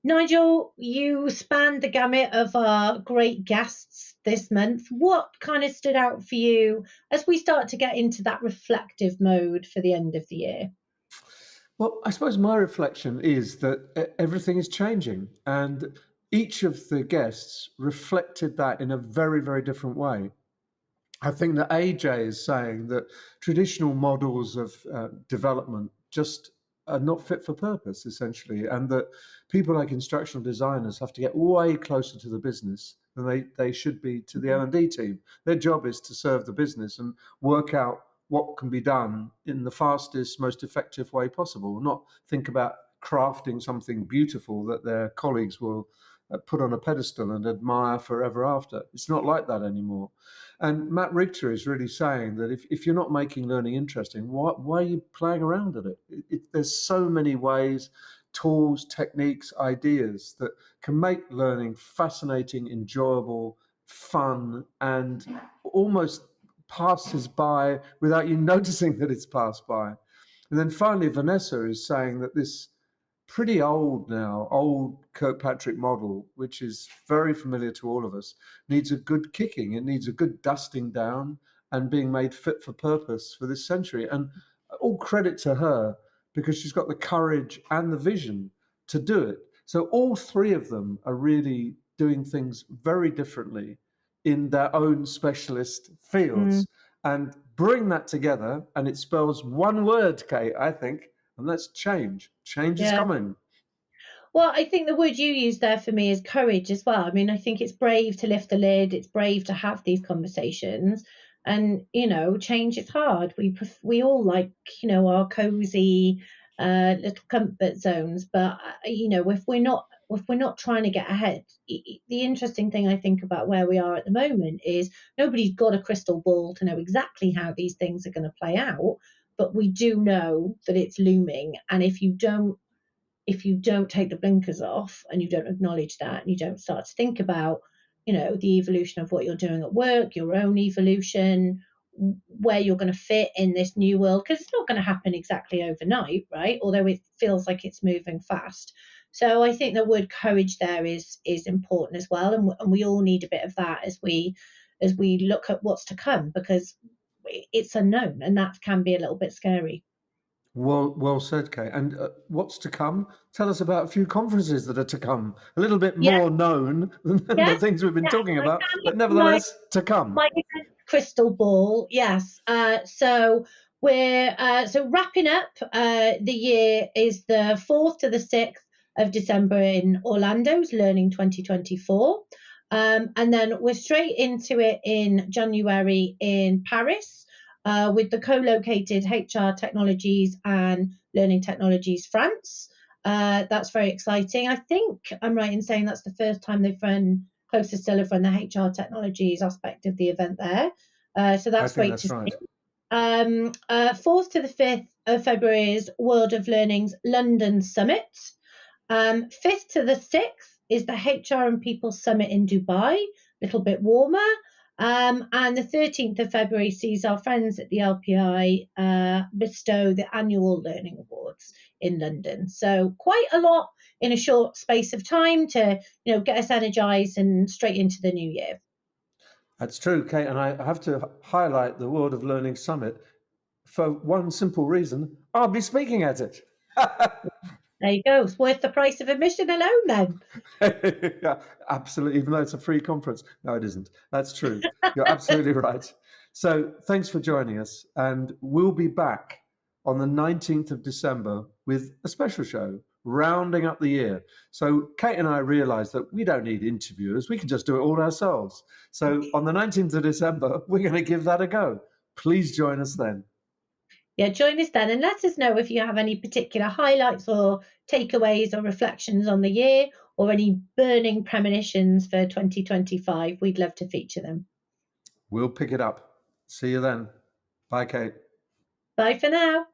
Nigel, you spanned the gamut of our great guests this month. What kind of stood out for you as we start to get into that reflective mode for the end of the year? Well, I suppose my reflection is that everything is changing, and each of the guests reflected that in a very, very different way. I think that AJ is saying that traditional models of development just are not fit for purpose, essentially, and that people like instructional designers have to get way closer to the business than they should be to the L&D team. Their job is to serve the business and work out what can be done in the fastest, most effective way possible, not think about crafting something beautiful that their colleagues will put on a pedestal and admire forever after. It's not like that anymore. And Matt Richter is really saying that if you're not making learning interesting, why are you playing around at it? There's so many ways, tools, techniques, ideas that can make learning fascinating, enjoyable, fun, and almost passes by without you noticing that it's passed by. And then finally, Vanessa is saying that this pretty old Kirkpatrick model, which is very familiar to all of us, needs a good kicking. It needs a good dusting down and being made fit for purpose for this century. And all credit to her, because she's got the courage and the vision to do it. So all three of them are really doing things very differently in their own specialist fields. And bring that together, and it spells one word, Kate, I think, and that's change. Change is coming. Well, I think the word you used there for me is courage as well. I mean, I think it's brave to lift the lid. It's brave to have these conversations. And, change is hard. We all like, our cozy little comfort zones. But, if we're not trying to get ahead, the interesting thing I think about where we are at the moment is nobody's got a crystal ball to know exactly how these things are going to play out. But we do know that it's looming. And if you don't take the blinkers off and you don't acknowledge that, and you don't start to think about, the evolution of what you're doing at work, your own evolution, where you're going to fit in this new world, because it's not going to happen exactly overnight, right? Although it feels like it's moving fast. So I think the word courage there is important as well. And we all need a bit of that as we look at what's to come, because it's unknown, and that can be a little bit scary. Well said, Kate. And what's to come? Tell us about a few conferences that are to come. A little bit more known than the things we've been talking about, but nevertheless to come. My crystal ball, yes. So we're wrapping up. The year is the 4th to the 6th of December in Orlando's Learning 2024, and then we're straight into it in January in Paris. With the co-located HR Technologies and Learning Technologies France. That's very exciting. I think I'm right in saying that's the first time they've run, Closer Still have run the HR Technologies aspect of the event there. So that's great to see. 4th to the 5th of February is World of Learning's London Summit. 5th to the 6th is the HR and People Summit in Dubai, a little bit warmer. And the 13th of February sees our friends at the LPI bestow the annual Learning Awards in London. So quite a lot in a short space of time to, get us energized and straight into the new year. That's true, Kate, and I have to highlight the World of Learning Summit for one simple reason. I'll be speaking at it. There you go. It's worth the price of admission alone then. Yeah, absolutely, even though it's a free conference. No, it isn't. That's true. You're absolutely right. So thanks for joining us, and we'll be back on the 19th of December with a special show, rounding up the year. So Kate and I realized that we don't need interviewers. We can just do it all ourselves. So on the 19th of December, we're going to give that a go. Please join us then. Yeah, join us then and let us know if you have any particular highlights or takeaways or reflections on the year or any burning premonitions for 2025. We'd love to feature them. We'll pick it up. See you then. Bye, Kate. Bye for now.